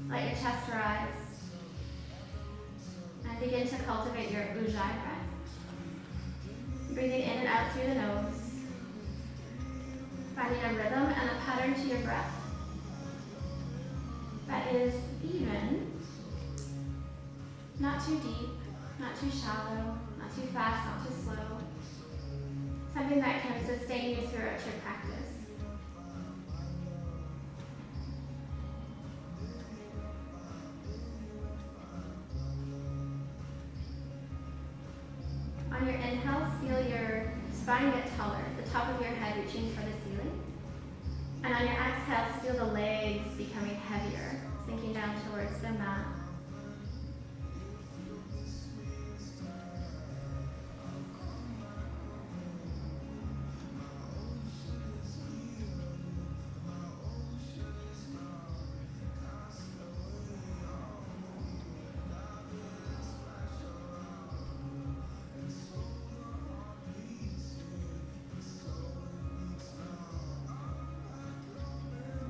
Let your chest rise. And begin to cultivate your ujjayi breath. Breathing in and out through the nose. Finding a rhythm and a pattern to your breath that is even, not too deep, not too shallow, not too fast, not too slow. Something that can sustain you throughout your practice. On your inhales, feel your spine get taller, the top of your head reaching for the ceiling. And on your exhales, feel the legs becoming heavier, sinking down towards the mat.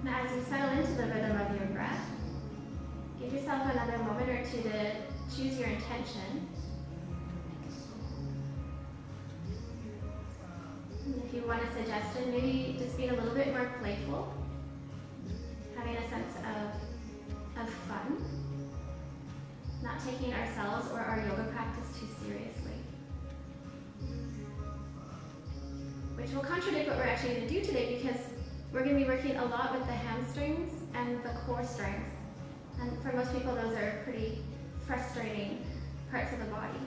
Now, as you settle into the rhythm of your breath, give yourself another moment or two to choose your intention. And if you want a suggestion, maybe just being a little bit more playful, having a sense of fun, not taking ourselves or our yoga practice too seriously. Which will contradict what we're actually going to do today, because we're going to be working a lot with the hamstrings and the core strength. And for most people, those are pretty frustrating parts of the body.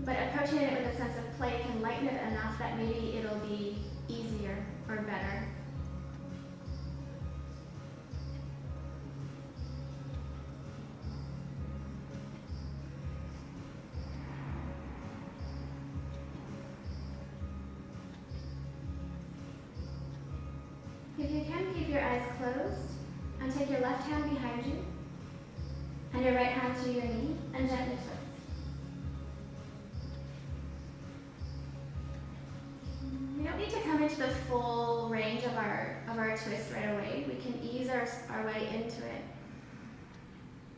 But approaching it with a sense of play can lighten it enough that maybe it'll be easier or better. If you can, keep your eyes closed and take your left hand behind you and your right hand to your knee and gently twist. We don't need to come into the full range of our twist right away. We can ease our way into it.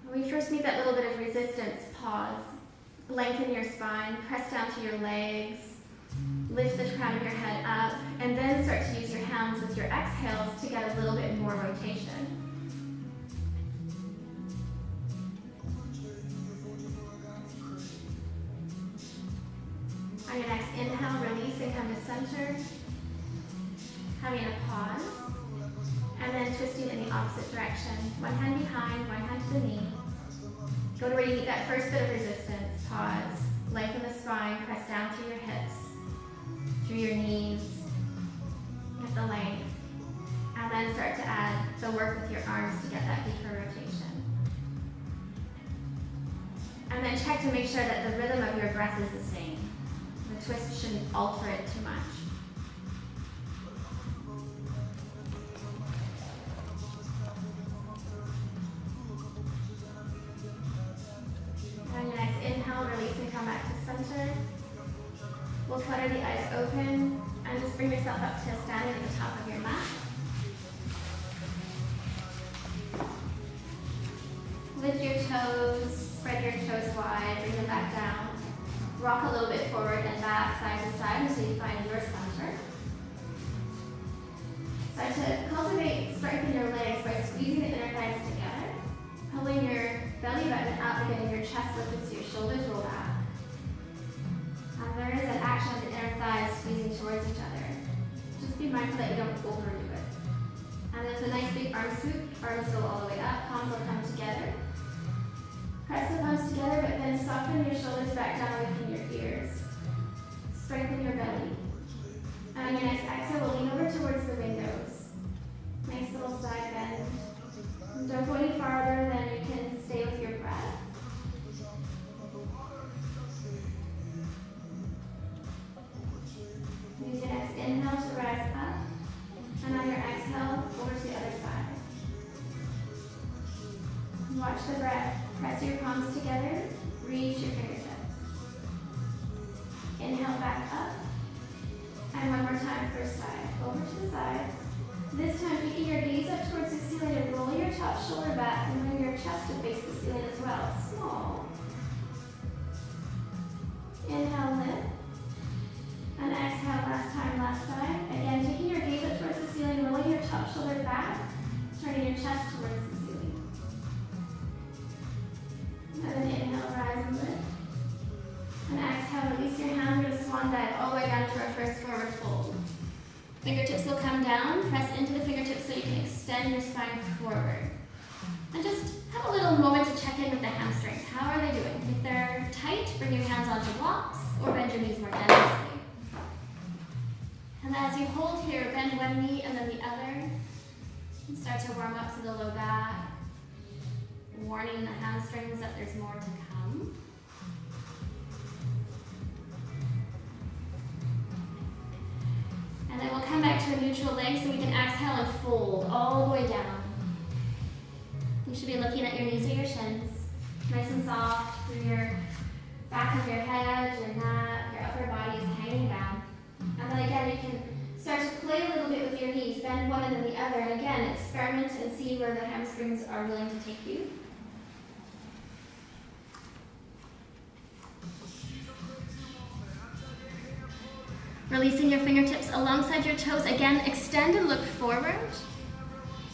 When we first meet that little bit of resistance, pause. Lengthen your spine, press down to your legs, lift the crown of your head up, and then start to use your hands with your exhales to get a little bit more rotation. On your next inhale, release and come to center. Having a pause, and then twisting in the opposite direction. One hand behind, one hand to the knee. Go to where you meet that first bit of resistance. Pause, lengthen the spine, press down through your hips, through your knees, get the length, and then start to add the work with your arms to get that deeper rotation. And then check to make sure that the rhythm of your breath is the same. The twist shouldn't alter it too much. On your next inhale, release and come back to center. We'll flutter the eyes open and just bring yourself up to standing at the top of your mat. Lift your toes, spread your toes wide, bring them back down. Rock a little bit forward and back, side to side until you find your center. Start to cultivate strength in your legs by squeezing the inner thighs together, pulling your belly button up and getting your chest lifted so your shoulders roll back. And there is an action of the inner thighs squeezing towards each other. Just be mindful that you don't overdo it. And there's a nice big arm scoop, arms go all the way up, palms will come together. Press the palms together, but then soften your shoulders back down away from your ears. Strengthen your belly. And on your next exhale, we'll lean over towards the windows. Nice little side bend. Don't go any farther than you can stay with your breath. Use your next inhale to rise up, and on your exhale, over to the other side. Watch the breath. Press your palms together, reach your fingertips. Inhale back up, and one more time, first side. Over to the side. This time, picking your gaze up towards the ceiling and roll your chest drop shoulders back, turning your chest towards the ceiling. And then inhale, rise and lift. And exhale, release your hands, we're going to swan dive all the way down to our first forward fold. Fingertips will come down, press into the fingertips so you can extend your spine forward. And just have a little moment to check in with the hamstrings. How are they doing? If they're tight, bring your hands onto blocks or bend your knees more generously. And as you hold here, bend one knee and then the other. And start to warm up to the low back, warning the hamstrings that there's more to come. And then we'll come back to a neutral leg so we can exhale and fold all the way down. You should be looking at your knees or your shins, nice and soft through your back of your head, your neck, your upper body is hanging down. And then again, you can start to play a little bit with your knees, bend one and then the other, and again, experiment and see where the hamstrings are willing to take you. Releasing your fingertips alongside your toes. Again, extend and look forward.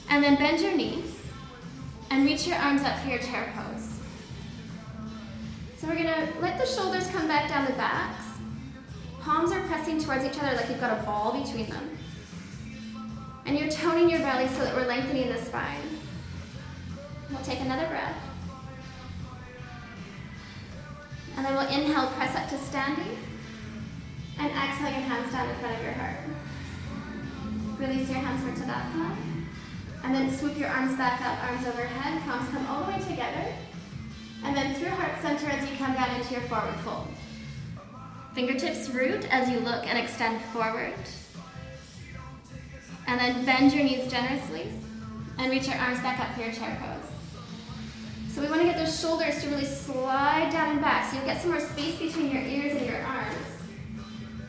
And then bend your knees. And reach your arms up for your chair pose. So we're going to let the shoulders come back down the backs. Palms are pressing towards each other like you've got a ball between them. And you're toning your belly so that we're lengthening the spine. We'll take another breath. And then we'll inhale, press up to standing. And exhale your hands down in front of your heart. Release your hands for Tadasana. And then swoop your arms back up, arms overhead, palms come all the way together. And then through heart center as you come down into your forward fold. Fingertips root as you look and extend forward. And then bend your knees generously. And reach your arms back up for your chair pose. So we want to get those shoulders to really slide down and back so you'll get some more space between your ears and your arms.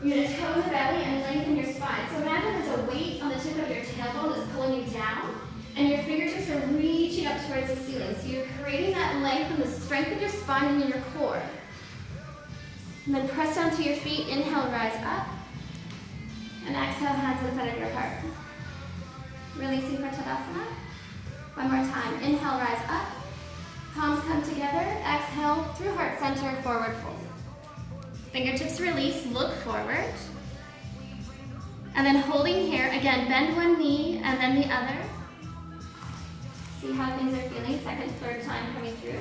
You're going to tone the belly and lengthen your spine. So imagine there's a weight on the tip of your tailbone that's pulling you down, and your fingertips are reaching up towards the ceiling. So you're creating that length and the strength of your spine and in your core. And then press down to your feet, inhale, rise up. And exhale, hands in front of your heart. Releasing for Tadasana. One more time. Inhale, rise up. Palms come together. Exhale, through heart center, forward fold. Fingertips release, look forward. And then holding here, again, bend one knee and then the other. See how things are feeling, second, third time coming through.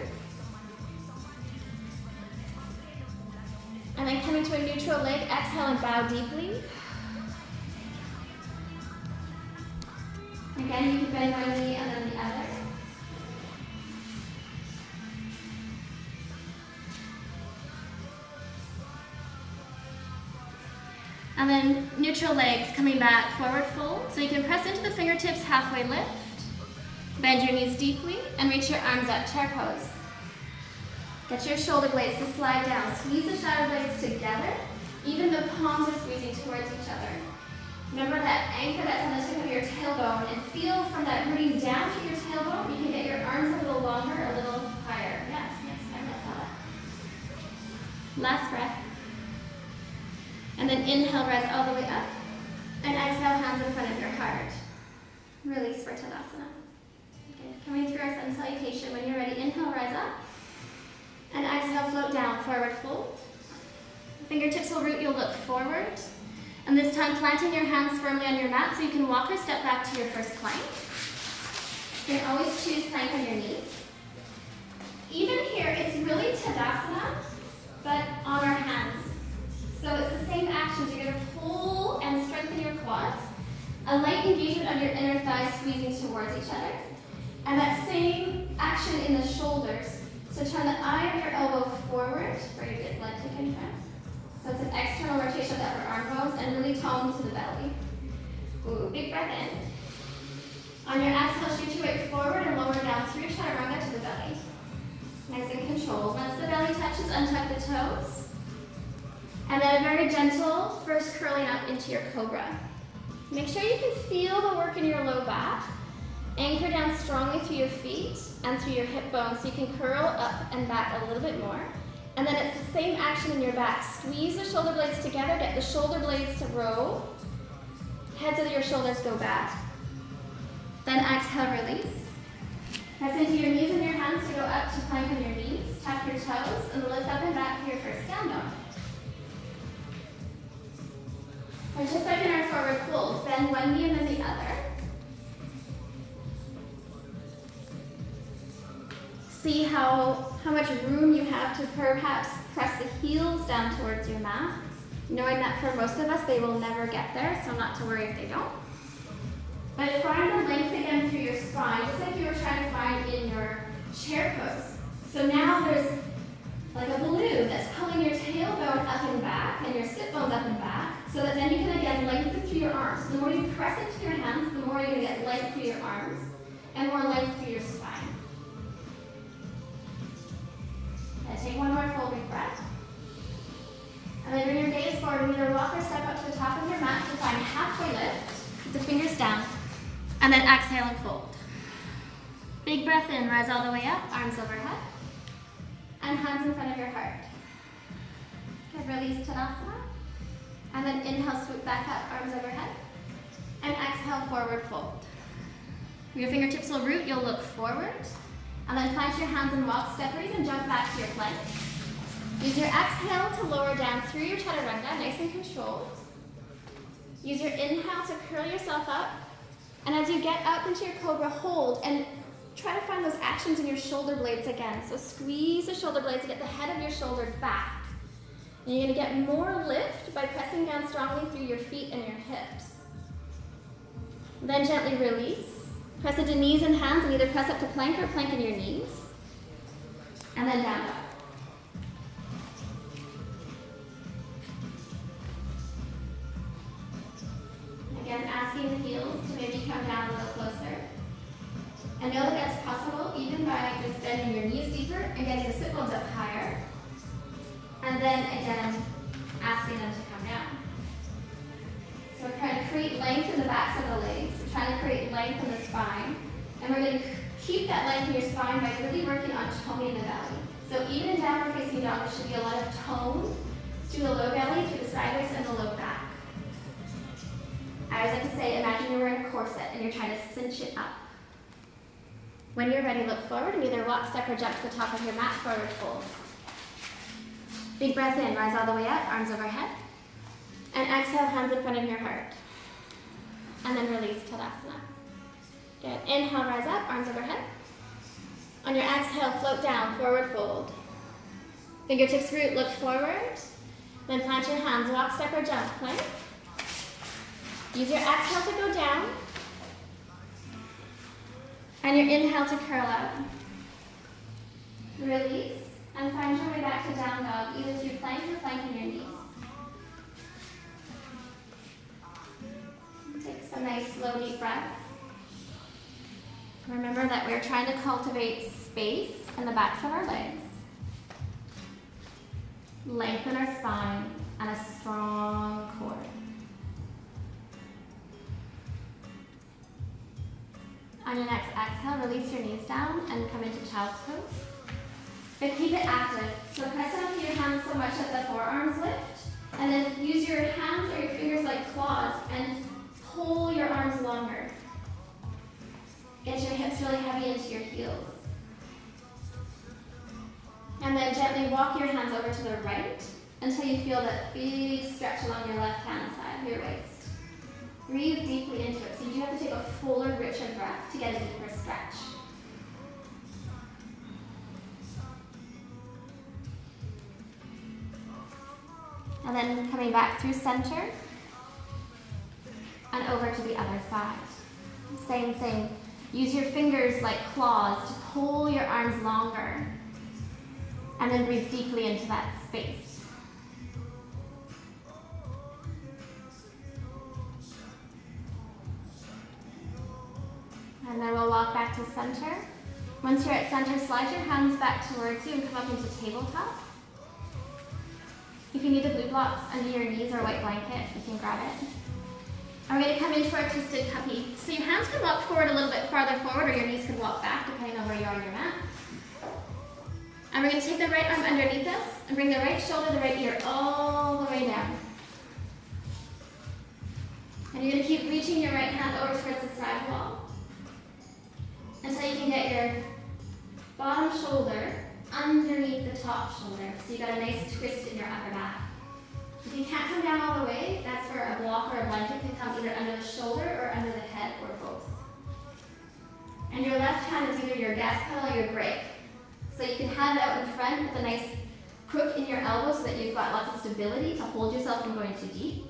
And then coming to a neutral leg, exhale and bow deeply. Again, you can bend one knee and then the other. And then neutral legs coming back, forward fold. So you can press into the fingertips, halfway lift. Bend your knees deeply and reach your arms up, chair pose. Get your shoulder blades to slide down. Squeeze the shoulder blades together, even the palms are squeezing towards each other. Remember that anchor that's on the tip of your tailbone, and feel from that rooting down to your tailbone, you can get your arms a little longer, a little higher. Yes, I saw that. Last breath. And then inhale, rise all the way up. And exhale, hands in front of your heart. Release for Tadasana. Okay, coming through our sun salutation. When you're ready, inhale, rise up. And exhale, float down, forward fold. Fingertips will root, you'll look forward. And this time, planting your hands firmly on your mat so you can walk or step back to your first plank. You can always choose plank on your knees. Even here, it's really Tadasana, but on our hands. So it's the same actions. You're going to pull and strengthen your quads. A light engagement of your inner thighs squeezing towards each other. And that same action in the shoulders. So turn the eye of your elbow forward where you get blood to contract. So it's an external rotation of the upper arm bones and really tone to the belly. Ooh, big breath in. On your exhale, shoot your weight forward and lower down through chaturanga to the belly. Nice and controlled. Once the belly touches, untuck the toes. And then a very gentle, first curling up into your cobra. Make sure you can feel the work in your low back. Anchor down strongly through your feet and through your hip bones so you can curl up and back a little bit more. And then it's the same action in your back. Squeeze the shoulder blades together, get the shoulder blades to roll. Heads of your shoulders go back. Then exhale, release. Press into your knees and your hands to go up to plank on your knees. Tap your toes and lift up and back for your first down dog. And just like in our forward fold, bend one knee and then the other. See how much room you have to perhaps press the heels down towards your mat, knowing that for most of us they will never get there, so not to worry if they don't. But find the length again through your spine, just like you were trying to find in your chair pose. So now there's like a balloon that's pulling your tailbone up and back and your sit bones up and back, so that then you can again lengthen through your arms. The more you press into your hands, the more you're going to get length through your arms and more length through your spine. And take one more full big breath. And then bring your gaze forward and either walk or step up to the top of your mat to find halfway lift. Keep the fingers down. And then exhale and fold. Big breath in, rise all the way up, arms overhead. And hands in front of your heart. Good, release Tadasana. And then inhale, swoop back up, arms overhead. And exhale, forward fold. Your fingertips will root, you'll look forward. And then plant your hands and walk, step or even jump back to your plank. Use your exhale to lower down through your chaturanga, nice and controlled. Use your inhale to curl yourself up. And as you get up into your cobra, hold and try to find those actions in your shoulder blades again. So squeeze the shoulder blades to get the head of your shoulder back. And you're going to get more lift by pressing down strongly through your feet and your hips. Then gently release. Press into knees and hands and either press up to plank or plank in your knees. And then down dog. Again, asking the heels to maybe come down a little closer. And know that that's possible even by just bending your knees deeper and getting the sit bones up higher. And then again, asking them to come down. So we're trying to create length in the backs of the legs. We're trying to create length in the spine. And we're going to keep that length in your spine by really working on toning the belly. So even in downward facing dog, there should be a lot of tone through the low belly, through the sideways, and the low back. I always like to say, imagine you're wearing a corset and you're trying to cinch it up. When you're ready, look forward and either walk, step, or jump to the top of your mat, forward fold. Big breath in, rise all the way up, arms overhead. And exhale, hands in front of your heart. And then release Tadasana. Good. Inhale, rise up, arms overhead. On your exhale, float down, forward fold. Fingertips root, look forward. Then plant your hands, walk, step, or jump, plank. Use your exhale to go down. And your inhale to curl up. Release. And find your way back to down dog, either through plank or plank in your knees. Take some nice, slow, deep breaths. Remember that we're trying to cultivate space in the backs of our legs. Lengthen our spine and a strong core. On your next exhale, release your knees down and come into child's pose. But keep it active. So press down with your hands so much that the forearms lift. And then use your hands or your fingers like claws and pull your arms longer. Get your hips really heavy into your heels. And then gently walk your hands over to the right until you feel that big stretch along your left hand side of your waist. Breathe deeply into it. So you do have to take a fuller, richer breath to get a deeper stretch. And then coming back through center and over to the other side. Same thing. Use your fingers like claws to pull your arms longer. And then breathe deeply into that space. And then we'll walk back to center. Once you're at center, slide your hands back towards you and come up into tabletop. If you need the blue blocks under your knees or a white blanket, you can grab it. And we're going to come into our twisted puppy. So your hands can walk forward a little bit farther forward, or your knees can walk back, depending on where you are on your mat. And we're going to take the right arm underneath us and bring the right shoulder, the right ear all the way down. And you're going to keep reaching your right hand over towards the side wall. top shoulder. So you got a nice twist in your upper back. If you can't come down all the way, that's where a block or a blanket can come either under the shoulder or under the head or both. And your left hand is either your gas pedal or your brake. So you can have it out in front with a nice crook in your elbow so that you've got lots of stability to hold yourself from going too deep.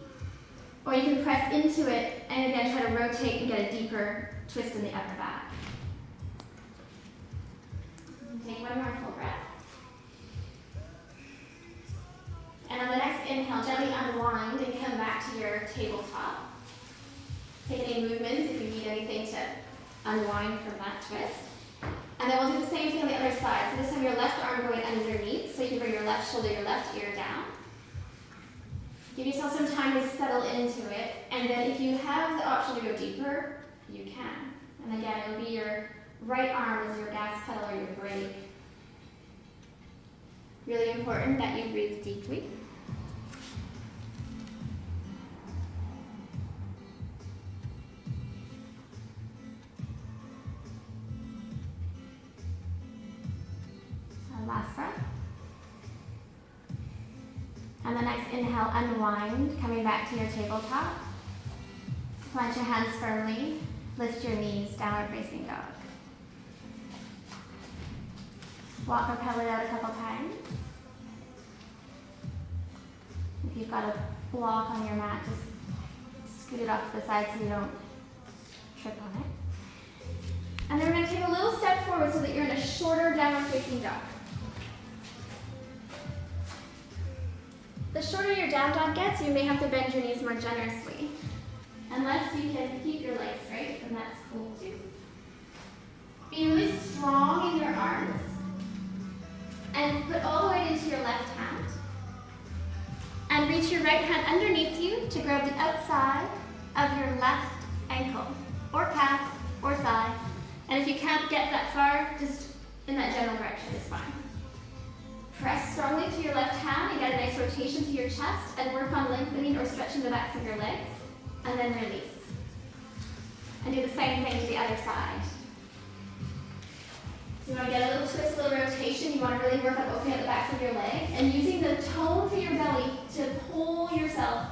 Or you can press into it and again try to rotate and get a deeper twist in the upper back. Take one more full breath. And on the next inhale, gently unwind and come back to your tabletop. Take any movements if you need anything to unwind from that twist. And then we'll do the same thing on the other side. So this time your left arm going underneath, so you can bring your left shoulder, your left ear down. Give yourself some time to settle into it. And then if you have the option to go deeper, you can. And again, it'll be your right arm as your gas pedal or your brake. Really important that you breathe deeply. Last breath. And the next inhale, unwind, coming back to your tabletop. Plant your hands firmly, lift your knees, downward facing dog. Walk or pedal it out a couple times. If you've got a block on your mat, just scoot it off to the side so you don't trip on it. And then we're going to take a little step forward so that you're in a shorter downward facing dog. The shorter your down dog gets, you may have to bend your knees more generously. Unless you can keep your legs straight, then that's cool too. Be really strong in your arms. And put all the weight into your left hand. And reach your right hand underneath you to grab the outside of your left ankle, or calf, or thigh. And if you can't get that far, just in that general direction is fine. Press strongly to your left hand and get a nice rotation to your chest and work on lengthening or stretching the backs of your legs. And then release. And do the same thing to the other side. So you want to get a little twist, a little rotation. You want to really work on opening up the backs of your legs and using the tone through your belly to pull yourself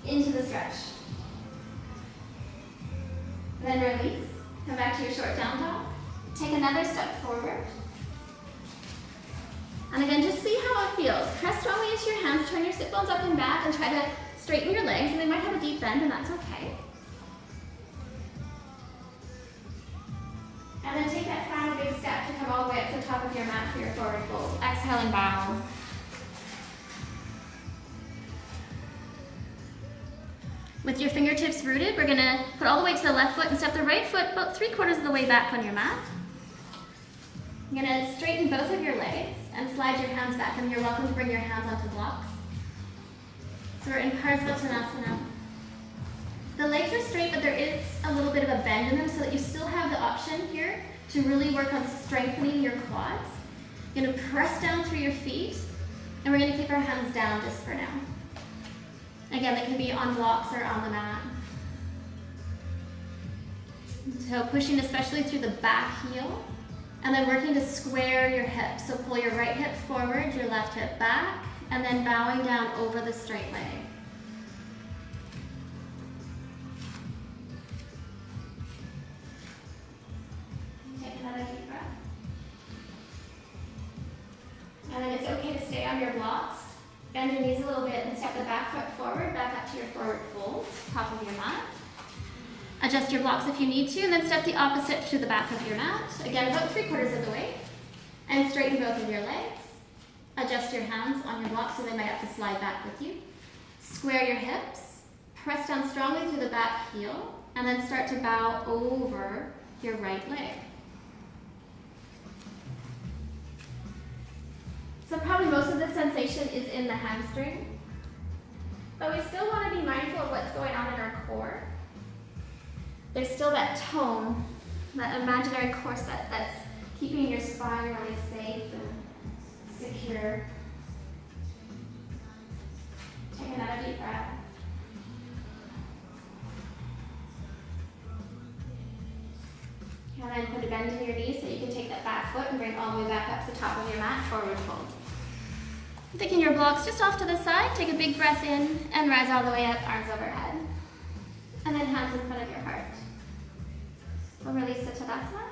into the stretch. And then release. Come back to your short down dog. Take another step forward. And again, just see how it feels. Press strongly into your hands, turn your sit bones up and back, and try to straighten your legs. And they might have a deep bend, and that's okay. And then take that final big step to come all the way up to the top of your mat for your forward fold. Exhale and bow. With your fingertips rooted, we're going to put all the way to the left foot and step the right foot about 3/4 of the way back on your mat. You're going to straighten both of your legs and slide your hands back, and you're welcome to bring your hands onto blocks. So we're in Parsvottanasana. The legs are straight, but there is a little bit of a bend in them so that you still have the option here to really work on strengthening your quads. You're going to press down through your feet, and we're going to keep our hands down just for now. Again, they can be on blocks or on the mat. So pushing especially through the back heel, and then working to square your hips. So pull your right hip forward, your left hip back, and then bowing down over the straight leg. Take another deep breath. And then it's okay to stay on your blocks. Bend your knees a little bit and step the back foot forward, back up to your forward fold, top of your mat. Adjust your blocks if you need to, and then step the opposite to the back of your mat. Again, about 3/4 of the way. And straighten both of your legs. Adjust your hands on your blocks so they might have to slide back with you. Square your hips. Press down strongly through the back heel, and then start to bow over your right leg. So probably most of the sensation is in the hamstring, but we still want to be mindful of what's going on in our core. There's still that tone, that imaginary corset that's keeping your spine really safe and secure. Take another deep breath. And then put a bend in your knees so you can take that back foot and bring all the way back up to the top of your mat, forward fold. Taking your blocks just off to the side, take a big breath in and rise all the way up, arms overhead. And then hands in front of your heart. We'll release the Tadasana.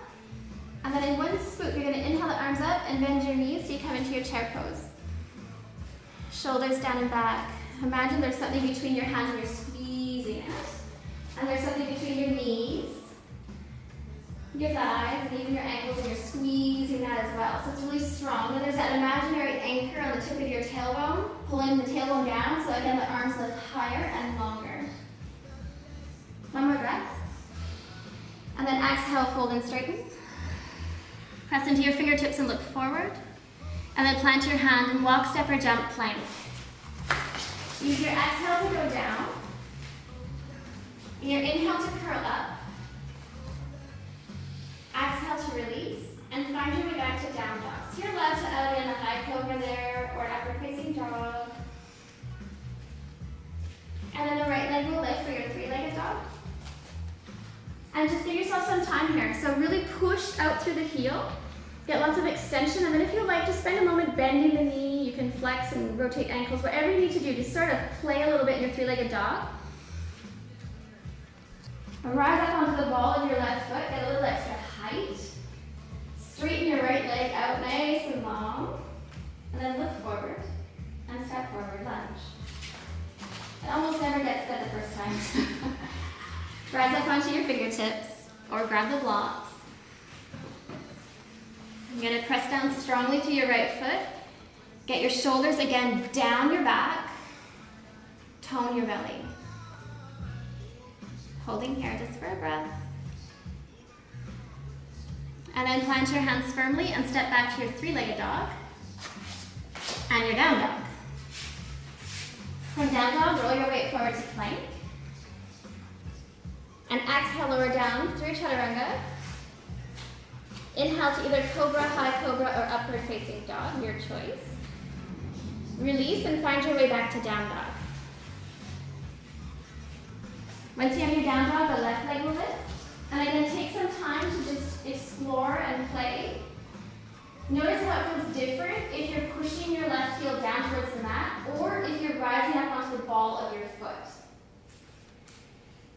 And then in one swoop, you're going to inhale the arms up and bend your knees so you come into your chair pose. Shoulders down and back. Imagine there's something between your hands and you're squeezing it. And there's something between your knees, your thighs, and even your ankles, and you're squeezing that as well. So it's really strong. Then there's that imaginary anchor on the tip of your tailbone, pulling the tailbone down, so again the arms lift higher and longer. One more breath. And then exhale, fold and straighten. Press into your fingertips and look forward. And then plant your hand and walk, step, or jump, plank. Use your exhale to go down. And your inhale to curl up. Exhale to release. And find your way back to down dog. So you're allowed to add in a high cobra there or an upward facing dog. And then the right leg will lift for your three-legged dog. And just give yourself some time here. So really push out through the heel. Get lots of extension, and then if you like, just spend a moment bending the knee. You can flex and rotate ankles, whatever you need to do. Just sort of play a little bit in your three-legged dog. Rise up onto the ball of your left foot. Get a little extra height. Straighten your right leg out nice and long. And then look forward and step forward, lunge. It almost never gets good the first time. Rise up onto your fingertips or grab the blocks. You're going to press down strongly to your right foot. Get your shoulders again down your back. Tone your belly. Holding here just for a breath. And then plant your hands firmly and step back to your three-legged dog. And your down dog. From down dog, roll your weight forward to plank. And exhale, lower down through chaturanga. Inhale to either cobra, high cobra, or upward facing dog, your choice. Release and find your way back to down dog. Once you have your down dog, the left leg will lift. And again, take some time to just explore and play. Notice how it feels different if you're pushing your left heel down towards the mat or if you're rising up onto the ball of your foot.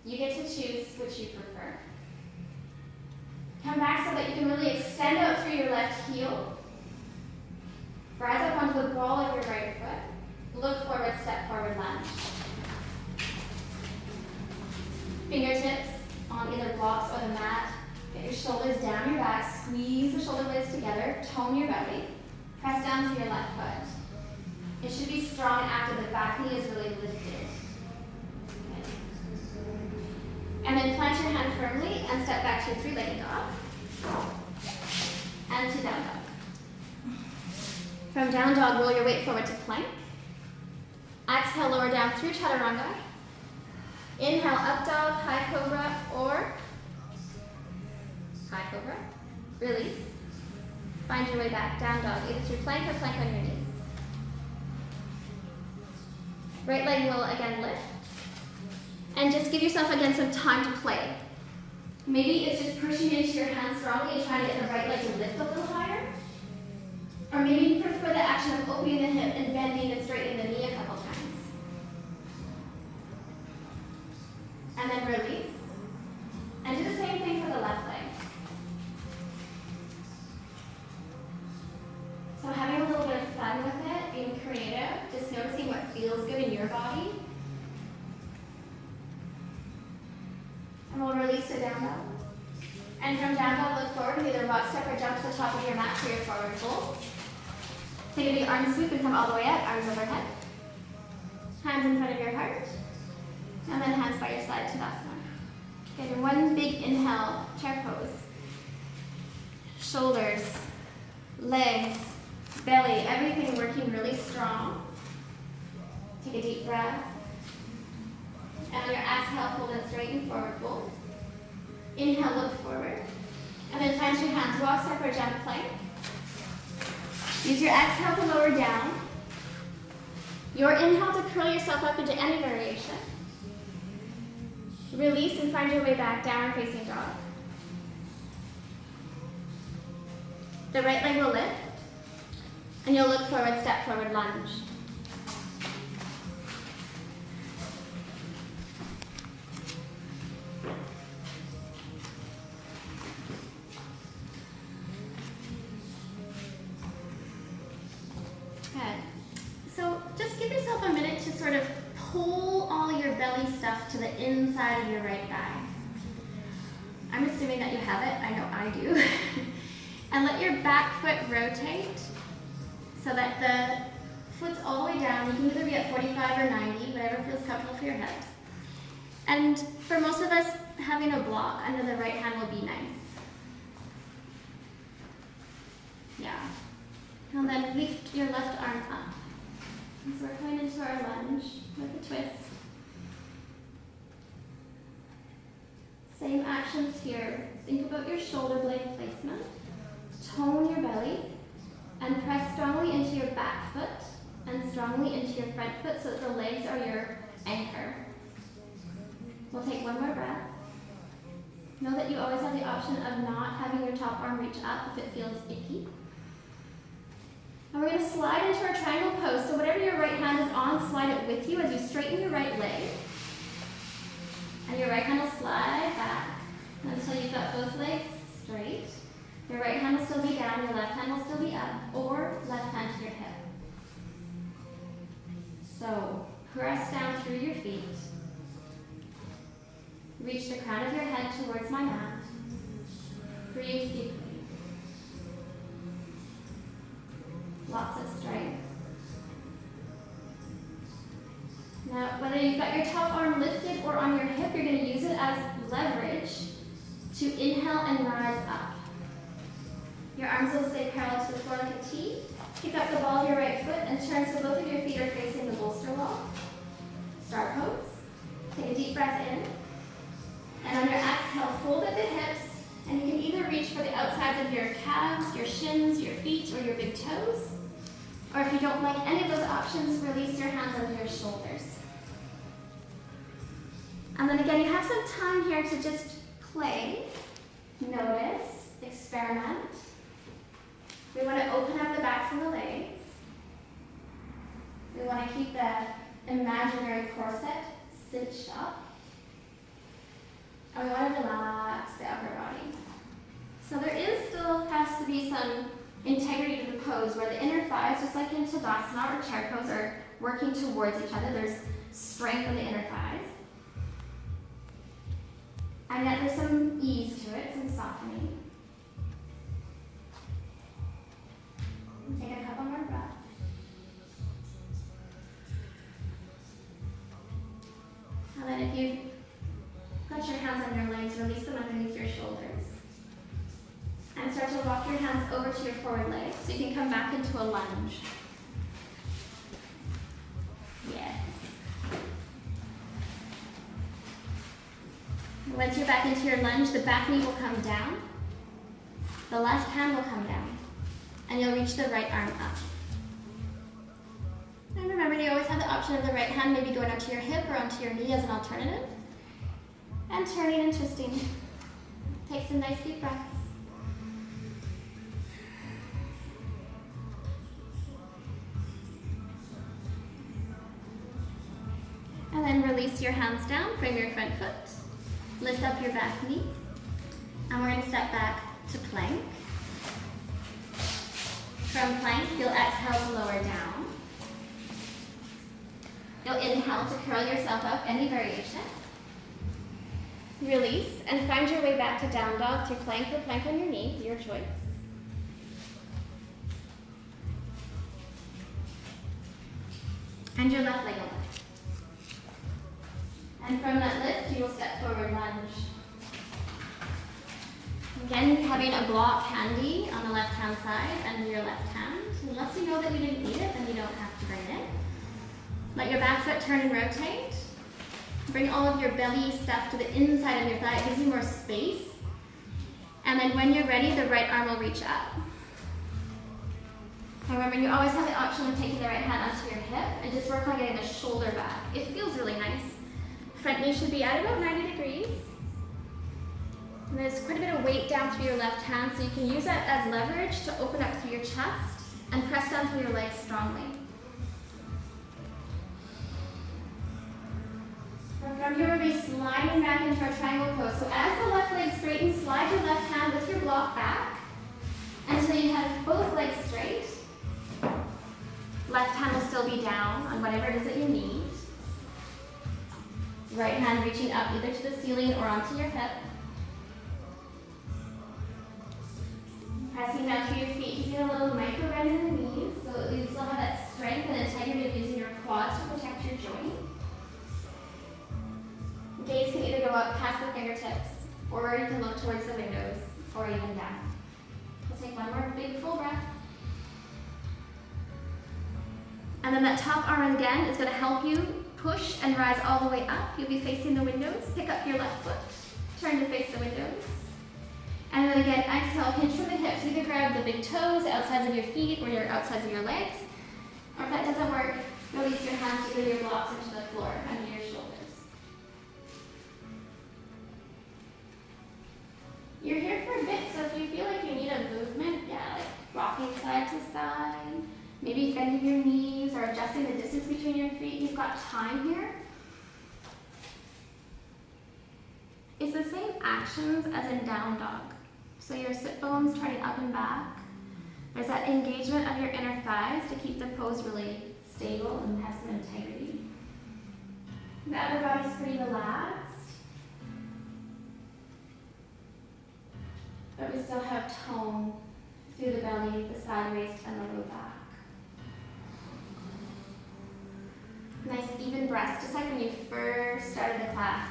You get to choose which you prefer. Come back so that you can really extend out through your left heel. Rise up onto the ball of your right foot. Look forward, step forward, lunge. Fingertips on either blocks or the mat. Get your shoulders down your back. Squeeze the shoulder blades together. Tone your belly. Press down to your left foot. It should be strong and active. The back knee is really lifted. And then plant your hand firmly and step back to your three-legged dog. And to down dog. From down dog, roll your weight forward to plank. Exhale, lower down through chaturanga. Inhale, up dog, high cobra, or high cobra. Release. Find your way back, down dog, either through plank or plank on your knees. Right leg will again lift. And just give yourself again some time to play. Maybe it's just pushing into your hands strongly and trying to get the right leg to lift a little higher. Or maybe you prefer the action of opening the hip and bending and straightening the knee a couple times. And then release. And do the same thing for the left leg. So having a little bit of fun with it, being creative, just noticing what feels good in your body. And we'll release to down dog. And from down dog, look forward and either walk, step, or jump to the top of your mat for your forward fold. Take a big arm sweep and come all the way up, arms overhead. Hands in front of your heart. And then hands by your side, Tadasana. Get in one big inhale, chair pose. Shoulders, legs, belly, everything working really strong. Take a deep breath. And on your exhale, fold and straighten, forward fold. Inhale, look forward. And then plant your hands, walk, step, or jump, plank. Use your exhale to lower down. Your inhale to curl yourself up into any variation. Release and find your way back, downward facing dog. The right leg will lift. And you'll look forward, step forward, lunge. Good. So just give yourself a minute to sort of pull all your belly stuff to the inside of your right thigh. I'm assuming that you have it. I know I do. And let your back foot rotate so that the foot's all the way down. You can either be at 45 or 90, whatever feels comfortable for your hips. And for most of us, having a block under the right hand will be nice. Yeah. And then lift your left arm up. And so we're going into our lunge with a twist. Same actions here. Think about your shoulder blade placement. Tone your belly and press strongly into your back foot and strongly into your front foot so that the legs are your anchor. We'll take one more breath. Know that you always have the option of not having your top arm reach up if it feels icky. And we're going to slide into our triangle pose. So whatever your right hand is on, slide it with you as you straighten your right leg. And your right hand will slide back until you've got both legs straight. Your right hand will still be down, your left hand will still be up, or left hand to your hip. So press down through your feet. Reach the crown of your head towards my mat. Breathe deeply. Lots of strength. Now, whether you've got your top arm lifted or on your hip, you're going to use it as leverage to inhale and rise up. Your arms will stay parallel to the floor like a T. Pick up the ball of your right foot and turn so both of your feet are facing the bolster wall. Star pose. Take a deep breath in. And on your exhale, fold at the hips. And you can either reach for the outsides of your calves, your shins, your feet, or your big toes. Or if you don't like any of those options, release your hands under your shoulders. And then again, you have some time here to just play, notice, experiment. We want to open up the backs of the legs. We want to keep the imaginary corset cinched up. And we want to relax the upper body. So there has to be some integrity to the pose where the inner thighs, just like in Tadasana or chair pose, are working towards each other. There's strength in the inner thighs. And yet there's some ease to it, some softening. Take a couple more breaths. And then if you've got your hands on your legs, release them underneath your shoulders. And start to walk your hands over to your forward leg so you can come back into a lunge. Yes. Once you're back into your lunge, the back knee will come down. The left hand will come down. And you'll reach the right arm up. And remember, you always have the option of the right hand maybe going onto your hip or onto your knee as an alternative. And turning and twisting. Take some nice deep breaths. And then release your hands down, frame your front foot. Lift up your back knee. And we're going to step back to plank. From plank, you'll exhale to lower down. You'll inhale to curl yourself up, any variation. Release, and find your way back to down dog through plank or plank on your knees, your choice. And your left leg will lift. And from that lift, you will step forward lunge. Again, having a block handy on the left-hand side and your left hand. Unless you know that you didn't need it, then you don't have to bring it. Let your back foot turn and rotate. Bring all of your belly stuff to the inside of your thigh. It gives you more space. And then when you're ready, the right arm will reach up. Remember, you always have the option of taking the right hand onto your hip and just work on getting the shoulder back. It feels really nice. Front knee should be at about 90 degrees. And there's quite a bit of weight down through your left hand, so you can use that as leverage to open up through your chest And press down through your legs strongly. From here, we'll be sliding back into our triangle pose. So as the left leg straightens, slide your left hand with your block back until you have both legs straight. Left hand will still be down on whatever it is that you need. Right hand reaching up either to the ceiling or onto your hip. Pressing down through your feet, you get a little micro bend in the knees so that you still have that strength and integrity of using your quads to protect your joint. Gaze can either go up past the fingertips, or you can look towards the windows, or even down. We'll take one more big full breath. And then that top arm again is going to help you push and rise all the way up. You'll be facing the windows. Pick up your left foot, turn to face the windows. And then again, exhale, hinge from the hips. Either grab the big toes, the outsides of your feet, or your outsides of your legs. Or if that doesn't work, release your hands to your blocks into the floor under your shoulders. You're here for a bit, so if you feel like you need a movement, like rocking side to side, maybe bending your knees or adjusting the distance between your feet, you've got time here. It's the same actions as in down dog. So your sit bones turning up and back. There's that engagement of your inner thighs to keep the pose really stable and have some integrity. The upper body's pretty relaxed. But we still have tone through the belly, the side waist, and the low back. Nice even breaths, just like when you first started the class.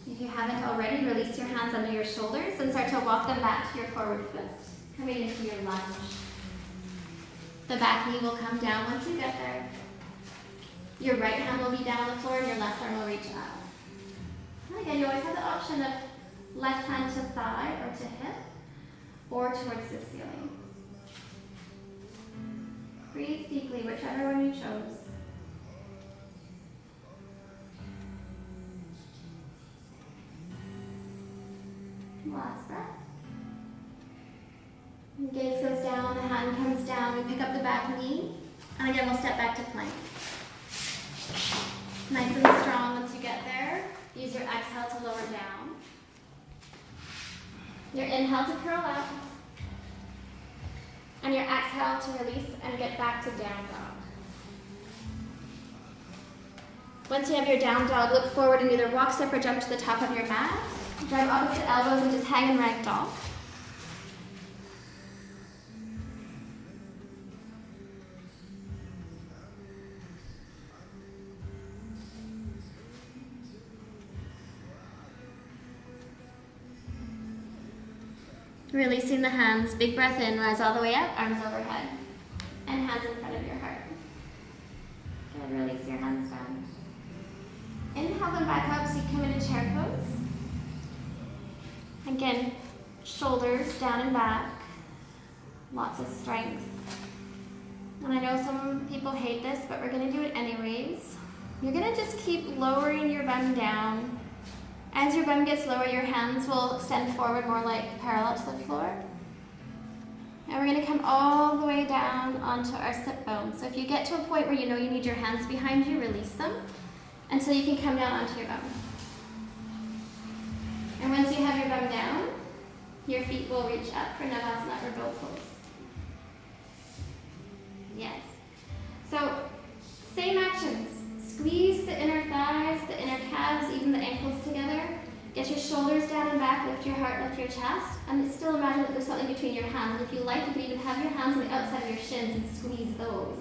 If you haven't already, release your hands under your shoulders and start to walk them back to your forward foot, coming into your lunge. The back knee will come down once you get there. Your right hand will be down on the floor and your left arm will reach up. And again, you always have the option of left hand to thigh or to hip or towards the ceiling. Breathe deeply, whichever one you chose. Last breath. The gaze goes down, the hand comes down, we pick up the back knee, and again we'll step back to plank. Nice and strong once you get there. Use your exhale to lower down. Your inhale to curl up. And your exhale to release and get back to down dog. Once you have your down dog, look forward and either walk, step, or jump to the top of your mat. Drive opposite elbows and just hang and ragdoll. Releasing the hands, big breath in, rise all the way up, arms overhead, and hands in front of your heart. Good, release your hands down. Inhale them back up so you come into chair pose. Again, shoulders down and back, lots of strength. And I know some people hate this, but we're gonna do it anyways. You're gonna just keep lowering your bum down. As your bum gets lower, your hands will extend forward more like parallel to the floor. And we're gonna come all the way down onto our sit bones. So if you get to a point where you know you need your hands behind you, release them until you can come down onto your bum. And once you have your bum down, your feet will reach up for Navasana or both pose. Yes. So, same actions. Squeeze the inner thighs, the inner calves, even the ankles together. Get your shoulders down and back, lift your heart, lift your chest, and still imagine that there's something between your hands. If you like, you can even have your hands on the outside of your shins and squeeze those.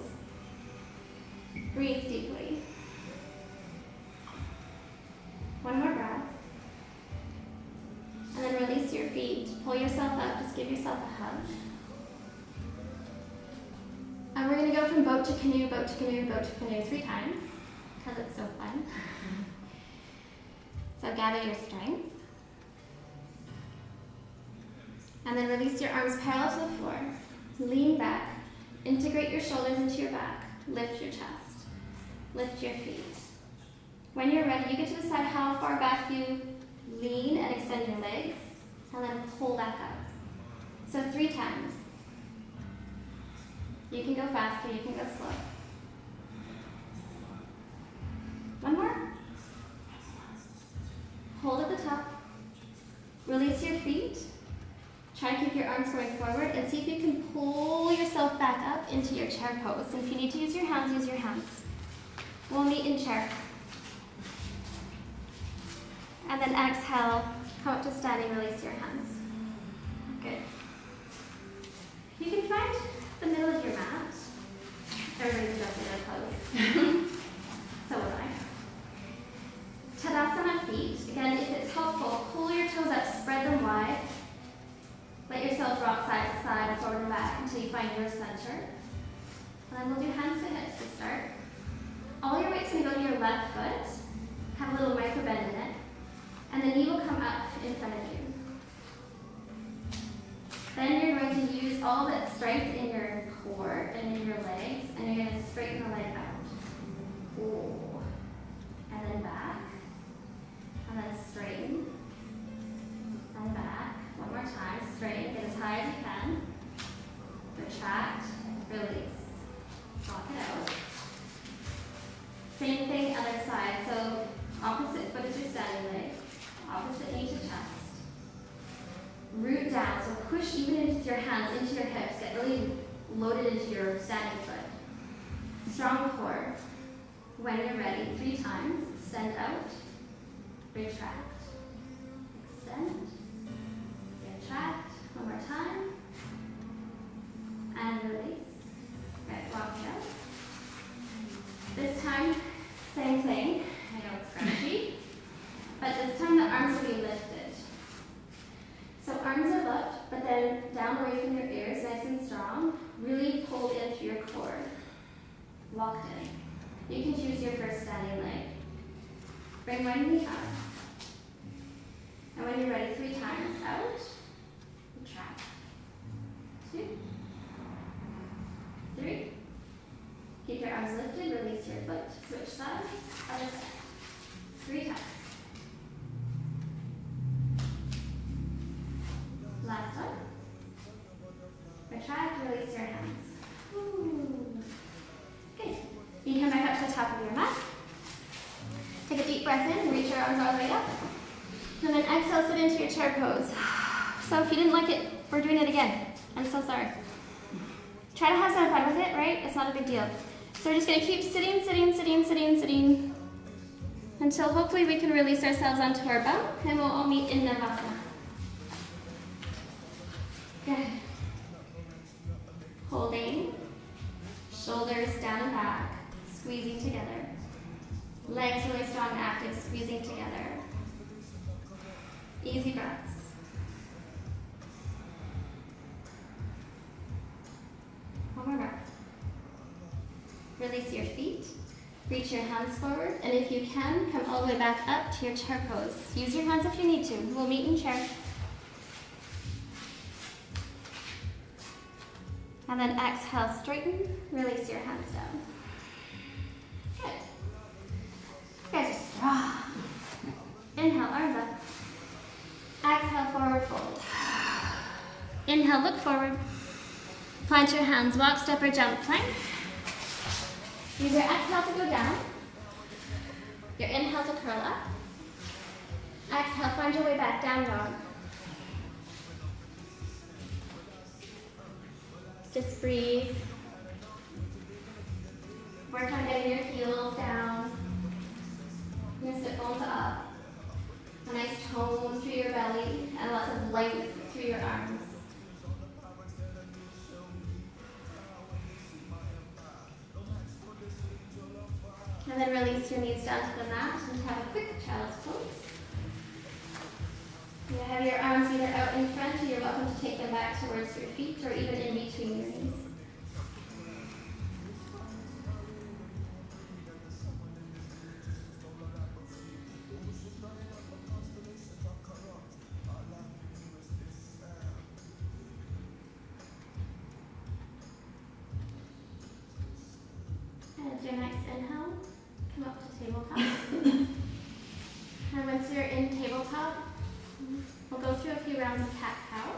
Breathe deeply. One more breath. And then release your feet. Pull yourself up, just give yourself a hug. And we're going to go from boat to canoe, boat to canoe, boat to canoe 3 times, because it's so fun. So gather your strength. And then release your arms parallel to the floor. Lean back. Integrate your shoulders into your back. Lift your chest. Lift your feet. When you're ready, you get to decide how far back you Lean and extend your legs, and then pull back up. So 3 times. You can go faster, you can go slow. One more. Hold at the top. Release your feet. Try to keep your arms going forward and see if you can pull yourself back up into your chair pose. And if you need to use your hands, use your hands. We'll meet in chair. And then exhale, come up to standing, release your hands. Good. You can find the middle of your mat. Everybody's adjusting their pose. So would I. Tadasana feet. Again, if it's helpful, pull your toes up, spread them wide. Let yourself rock side to side, forward and back until you find your center. And then we'll do hands to hips to start. All your weight's going to go to your left foot. Have a little micro bend in it. And the knee will come up in front of you. Then you're going to use all that strength in your core and in your legs, and you're going to straighten the leg out. Ooh. And then back. And then straighten. And back. One more time. Straighten. Get as high as you can. Retract. Release. Walk it out. Same thing, other side. So opposite foot is your standing leg. Opposite knee to chest. Root down. So push even into your hands, into your hips. Get really loaded into your standing foot. Strong core. When you're ready, 3 times. Extend out. Retract. Extend. Retract. One more time. And release. Good. Walk it out. This time, same thing. I know it's scrunchy. But this time the arms will be lifted. So arms are up, but then down away from your ears, nice and strong. Really pulled into your core. Locked in. You can choose your first standing leg. Bring one knee up. And when you're ready, 3 times out. Retract. 2. 3. Keep your arms lifted, release your foot. Switch sides. Other side. 3 times. Last one. Retract, release your hands. Ooh. Good. You can come back up to the top of your mat. Take a deep breath in and reach your arms all the way up. And then exhale, sit into your chair pose. So if you didn't like it, we're doing it again. I'm so sorry. Try to have some fun with it, right? It's not a big deal. So we're just going to keep sitting, until hopefully we can release ourselves onto our bum, and we'll all meet in Navasana. Good. Holding, shoulders down and back, squeezing together. Legs really strong and active, squeezing together. Easy breaths. One more breath. Release your feet. Reach your hands forward, and if you can, come all the way back up to your chair pose. Use your hands if you need to. We'll meet in chair. And then exhale, straighten, release your hands down. Good. You guys are strong. Inhale, arms up. Exhale, forward fold. Inhale, look forward. Plant your hands, walk, step, or jump, plank. Use your exhale to go down. Your inhale to curl up. Exhale, find your way back, down dog. Just breathe. Work on getting your heels down. Your sit bones up. A nice tone through your belly and lots of length through your arms. And then release your knees down to the mat and have a quick child's pose. You have your arms either out in front, or you're welcome to take them back towards your feet or even in between your knees. And your next inhale, come up to tabletop. And when once you're in tabletop, we'll go through a few rounds of cat-cow.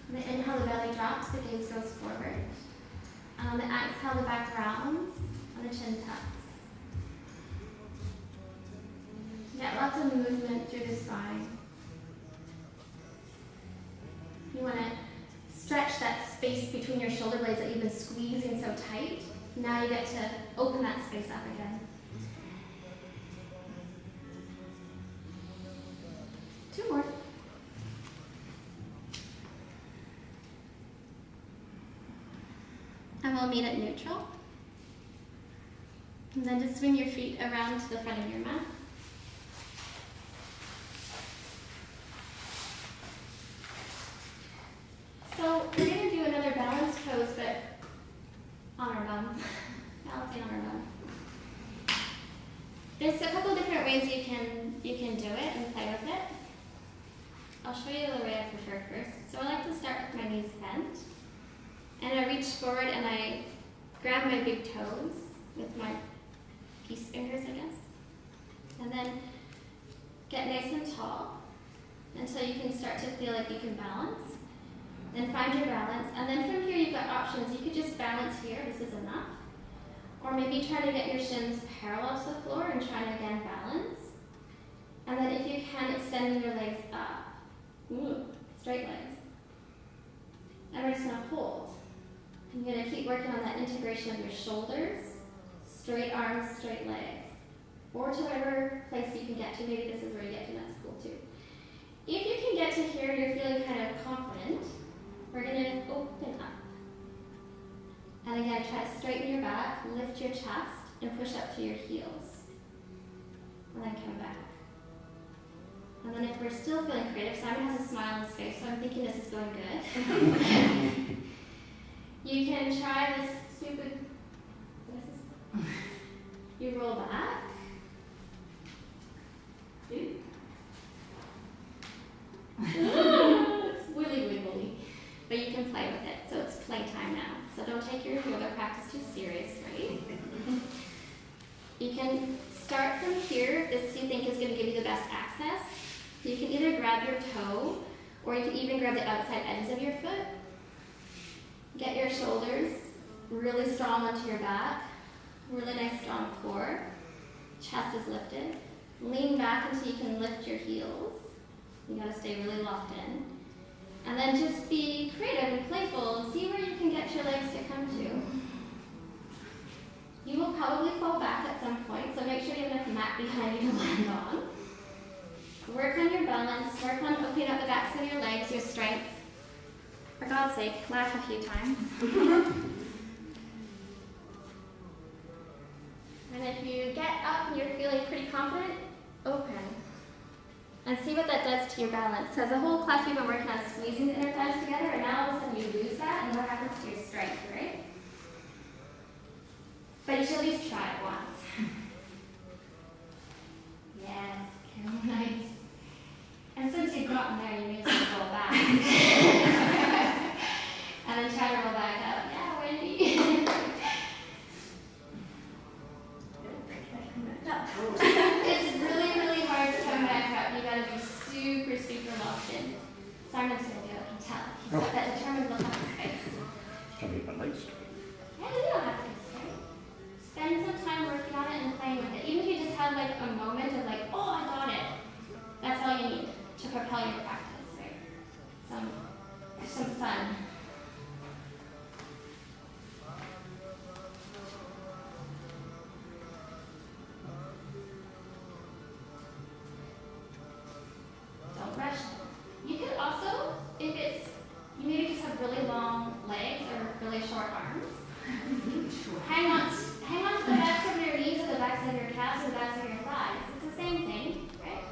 On the inhale, the belly drops, the gaze goes forward. And on the exhale, the back rounds, and the chin tucks. Get lots of movement through the spine. You want to stretch that space between your shoulder blades that you've been squeezing so tight. Now you get to open that space up again. 2 more. And we'll meet at neutral. And then just swing your feet around to the front of your mat. So we're going to do another balance pose, but on our bum. Balancing on our bum. There's a couple different ways you can do it and play with it. I'll show you the way I prefer first. So I like to start with my knees bent. And I reach forward and I grab my big toes with my peace fingers, I guess. And then get nice and tall until you can start to feel like you can balance. Then find your balance. And then from here you've got options. You could just balance here, this is enough. Or maybe try to get your shins parallel to the floor and try to again balance. And then if you can, extending your legs up. Straight legs. And we're just going to hold. And you're going to keep working on that integration of your shoulders, straight arms, straight legs. Or to whatever place you can get to. Maybe this is where you get to, that's cool too. If you can get to here, you're feeling kind of confident. We're going to open up. And again, try to straighten your back, lift your chest, and push up to your heels. And then come back. And then if we're still feeling creative, Simon has a smile on his face, so I'm thinking this is going good. You can try this stupid, what is this? You roll back. It's willy wiggly. But you can play with it, so it's playtime now. So don't take your yoga practice too seriously. You can start from here, if this you think is going to give you the best access. You can either grab your toe, or you can even grab the outside edges of your foot. Get your shoulders really strong onto your back. Really nice strong core. Chest is lifted. Lean back until you can lift your heels. You gotta stay really locked in. And then just be creative and playful and see where you can get your legs to come to. You will probably fall back at some point, so make sure you have enough mat behind you to land on. Work on your balance, work on opening up the backs of your legs, your strength. For God's sake, laugh a few times. And if you get up and you're feeling pretty confident, open. And see what that does to your balance. So as a whole class, we've been working on squeezing the inner thighs together, and now all of a sudden you lose that, and what happens to your strength, right? But you should at least try it once. Yes, nice. And since you've gotten there, you may as well roll back. And then try to roll back up. Yeah, Wendy. It's really, really hard to come back up. You gotta be super, super locked in. Simon's gonna do it, I can tell. He's got that determined look on his face. Tell me about legs straight. Yeah, you don't have to be straight. Spend some time working on it and playing with it. Even if you just have like a moment of like, oh, I got it. That's all you need to propel your practice, right? Some fun. Don't rush. You could also, if it's, you maybe just have really long legs or really short arms, hang on to the backs of your knees or the backs of your calves or the backs of your thighs. It's the same thing, right?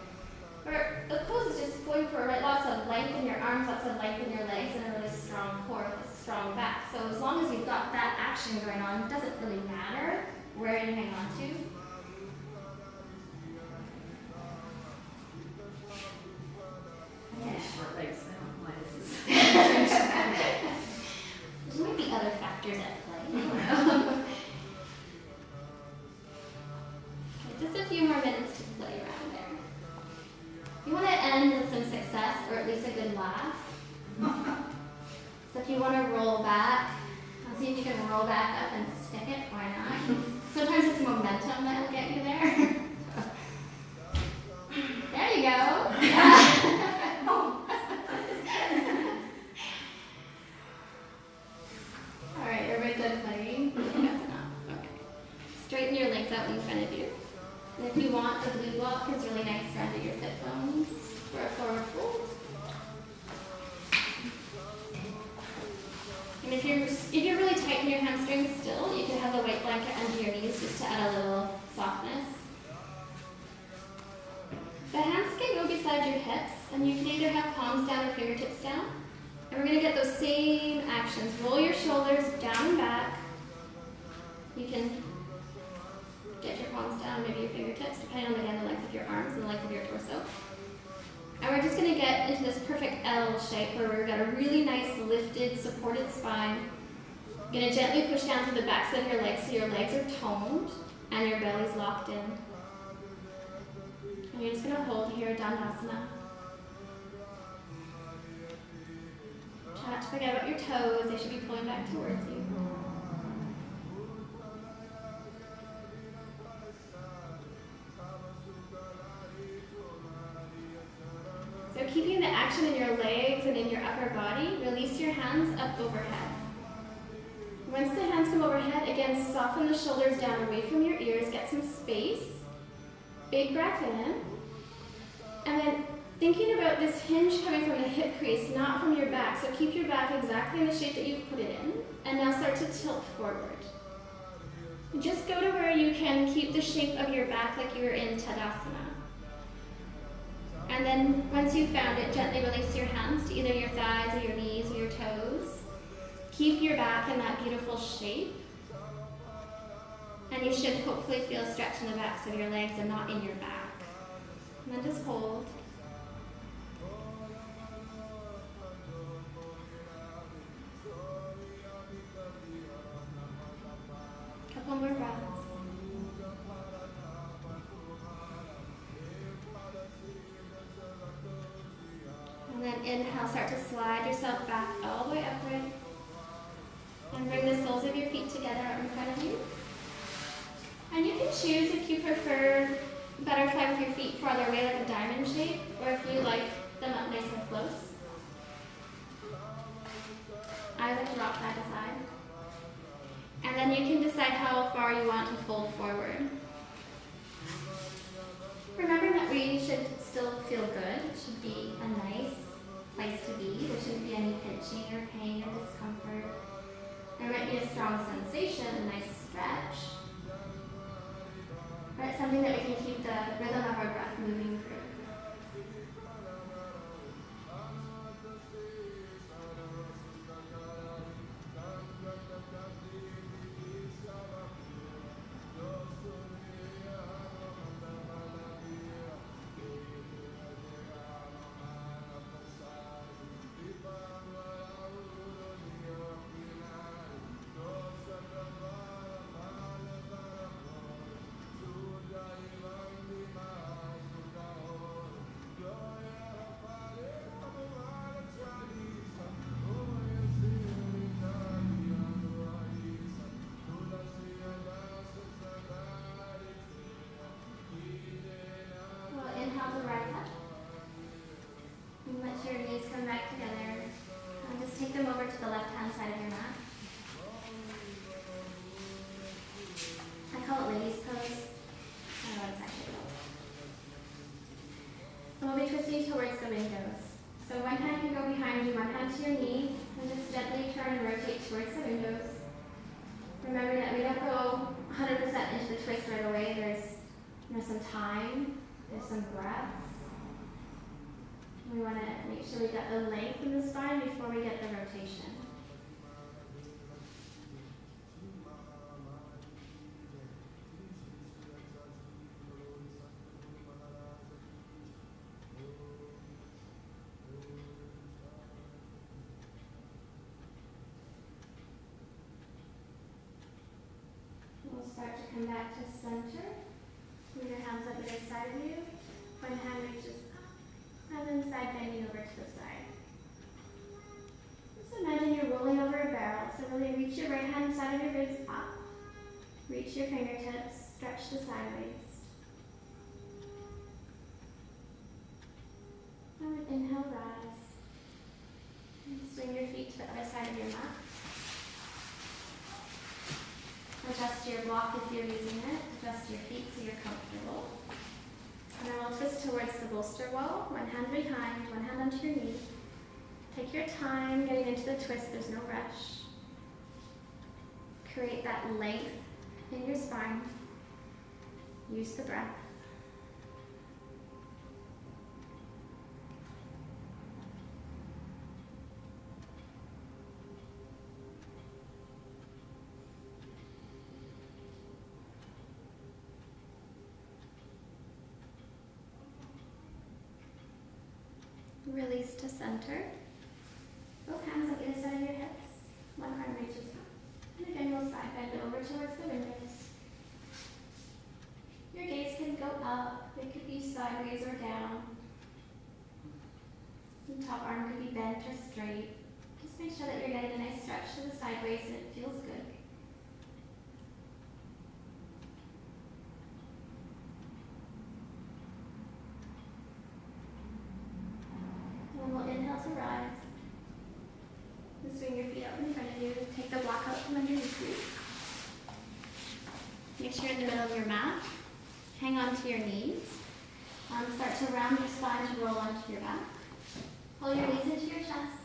Or the pose is just going for lots of length in your arms, lots of length in your legs, and a really strong core with a strong back. So as long as you've got that action going on, it doesn't really matter where you hang on to. Yeah. Short legs now. Why is this? There might be other factors at play. Okay, just a few more minutes to play around there. You want to end with some success or at least a good laugh. So if you want to roll back, I'll see if you can roll back up and stick it. Why not? Sometimes it's momentum that will get you there. There you go. Yeah. All right, everybody's done playing? I think that's enough. Okay. Straighten your legs out in front of you. And if you want, the blue block is really nice around your sit bones for a forward fold. And if you're really tight in your hamstrings still, you can have the white blanket under your knees just to add a little softness. The hands can go beside your hips, and you can either have palms down or fingertips down. And we're going to get those same actions. Roll your shoulders down and back. You can get your palms down, maybe your fingertips, depending on, again, the length of your arms and the length of your torso. And we're just going to get into this perfect L shape where we've got a really nice lifted, supported spine. You're going to gently push down through the backs of your legs so your legs are toned and your belly's locked in. And you're just going to hold here, Dandasana. Try not to forget about your toes. They should be pulling back towards you. So keeping the action in your legs and in your upper body, release your hands up overhead. Once the hands come overhead, again, soften the shoulders down away from your ears, get some space. Big breath in. And then thinking about this hinge coming from the hip crease, not from your back. So keep your back exactly in the shape that you've put it in. And now start to tilt forward. Just go to where you can keep the shape of your back like you were in Tadasana. And then once you've found it, gently release your hands to either your thighs or your knees or your toes. Keep your back in that beautiful shape. And you should hopefully feel a stretch in the backs of your legs and not in your back. And then just hold. Couple more breaths. And then inhale, start to slide yourself back all the way upright. And bring the soles of your feet together out in front of you. And you can choose if you prefer butterfly with your feet farther away like a diamond shape, or if you like them up nice and close. I like to rock side to side. And then you can decide how far you want to fold forward. Remember that we should still feel good. It should be a nice place to be. There shouldn't be any pinching or pain or discomfort. There might be a strong sensation, a nice stretch. But it's something that we can keep the rhythm of our breath moving through. Inhale to rise up. And let your knees come back together. And just take them over to the left-hand side of your mat. I call it ladies pose. I don't know what it's actually called. And we'll be twisting towards the windows. So one hand can go behind you, one hand to your knee, and just gently turn and rotate towards the windows. Remember that we don't go 100% into the twist right away. There's some time. There's some breaths. We want to make sure we get the length in the spine before we get the rotation. We'll start to come back to center. Bring your hands up either side of you. One hand reaches up, And then side bending over to the side. Just imagine you're rolling over a barrel. So really reach your right hand side of your ribs up. Reach your fingertips, stretch the side waist. And then inhale, rise. And swing your feet to the other side of your mat. Adjust your block if you're using it. Adjust your feet so you're comfortable. And then we'll twist towards the bolster wall. One hand behind, one hand onto your knee. Take your time getting into the twist. There's no rush. Create that length in your spine. Use the breath. Release to center. Both hands on either side of your hips. One arm reaches up. And again, we'll side bend over towards the windows. Your gaze can go up. It could be sideways or down. The top arm could be bent or straight. Just make sure that you're getting a nice stretch to the sideways and it feels good. And we'll inhale to rise. And swing your feet out in front of you. Take the block out from underneath you. Make sure you're in the middle of your mat. Hang on to your knees. Start to round your spine to roll onto your back. Pull your knees into your chest.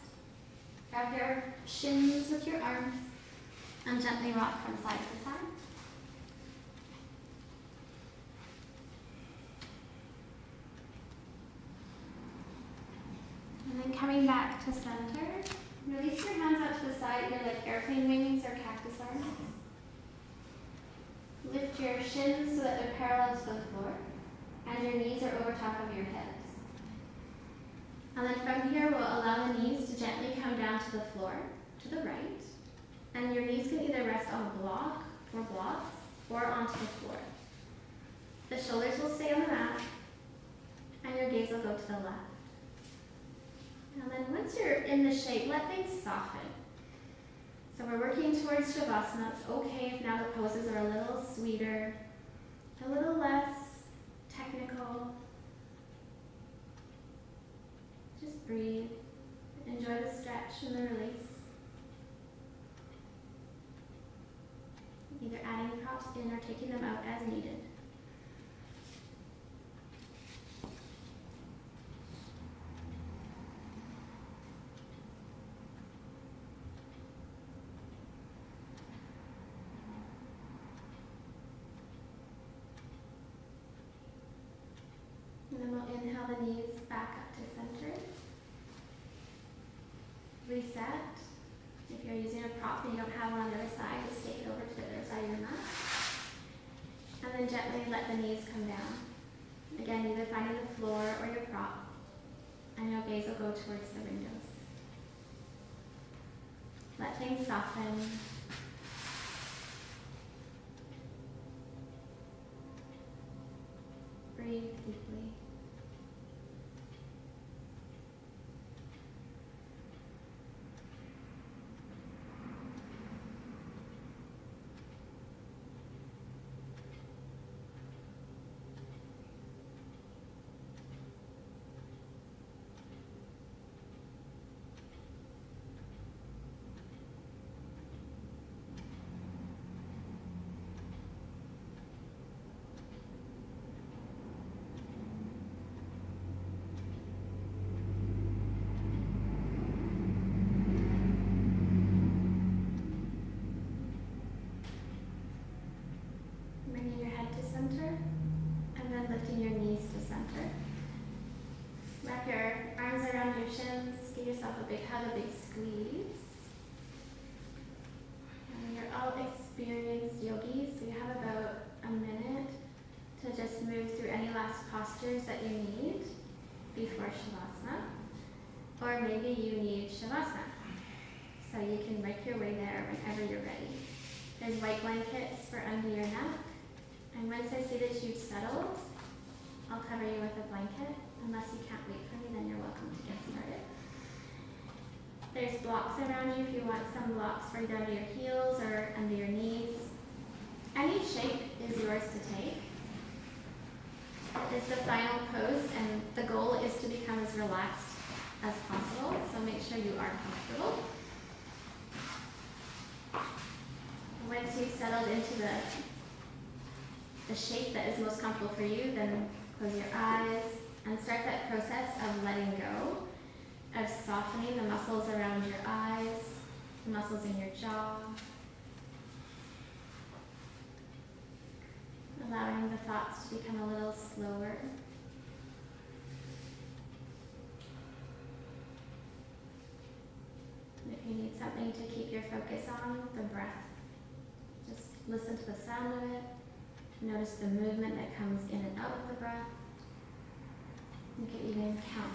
Grab your shins with your arms. And gently rock from side to side. And then coming back to center, release your hands out to the side, either like airplane wings or cactus arms. Lift your shins so that they're parallel to the floor, and your knees are over top of your hips. And then from here, we'll allow the knees to gently come down to the floor, to the right, and your knees can either rest on a block or blocks, or onto the floor. The shoulders will stay on the mat, and your gaze will go to the left. And then once you're in the shape, let things soften. So we're working towards Shavasana. It's okay if now the poses are a little sweeter, a little less technical. Just breathe. Enjoy the stretch and the release. Either adding props in or taking them out as needed. And then we'll inhale the knees back up to center. Reset. If you're using a prop and you don't have one on the other side, just take it over to the other side of your mat. And then gently let the knees come down. Again, either finding the floor or your prop. And your gaze will go towards the windows. Let things soften. Breathe deeply. Bringing your head to center, and then lifting your knees to center. Wrap your arms around your shins, give yourself a big hug, a big squeeze. And you're all experienced yogis, so you have about a minute to just move through any last postures that you need before Shavasana, or maybe you need Shavasana. So you can make your way there whenever you're ready. There's white blankets for under your neck. And once I see that you've settled, I'll cover you with a blanket. Unless you can't wait for me, then you're welcome to get started. There's blocks around you if you want some blocks right under your heels or under your knees. Any shape is yours to take. It's the final pose, and the goal is to become as relaxed as possible, so make sure you are comfortable. Once you've settled into the shape that is most comfortable for you, then close your eyes and start that process of letting go, of softening the muscles around your eyes, the muscles in your jaw, allowing the thoughts to become a little slower. And if you need something to keep your focus on, the breath. Just listen to the sound of it. Notice the movement that comes in and out of the breath. You can even count.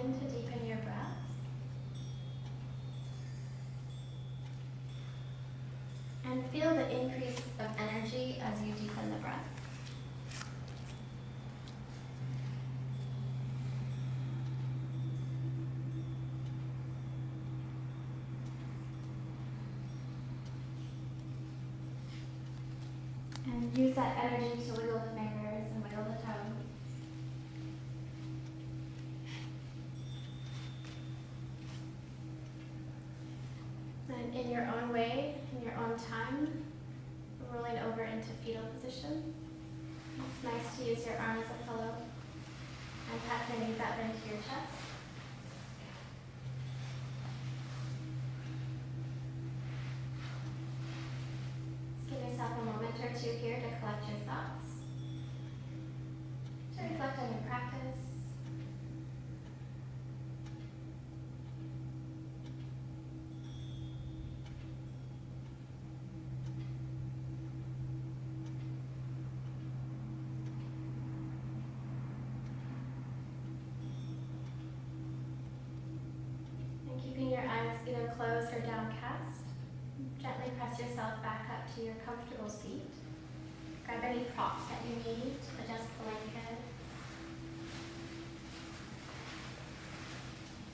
moment to deepen your breaths. And feel the increase of energy as you deepen the breath. And use that energy to wiggle the fingers and wiggle the toes. And in your own way, in your own time, rolling over into fetal position. It's nice to use your arms as a pillow and tuck your knees up into your chest. Just give yourself a moment or two here to collect your thoughts, to reflect on your practice. And keeping your eyes either closed or downcast, gently press yourself back up to your comfortable seat. Grab any props that you need, adjust blankets.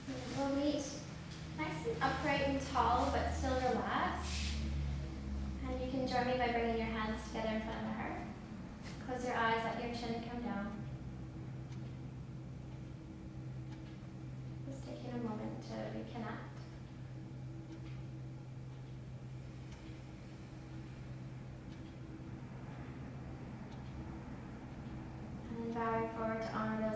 And we'll meet nice and upright and tall, but still relaxed. And you can join me by bringing your hands together in front of the heart. Close your eyes, let your chin come down. Just taking a moment to reconnect. And then bowing forward to honor the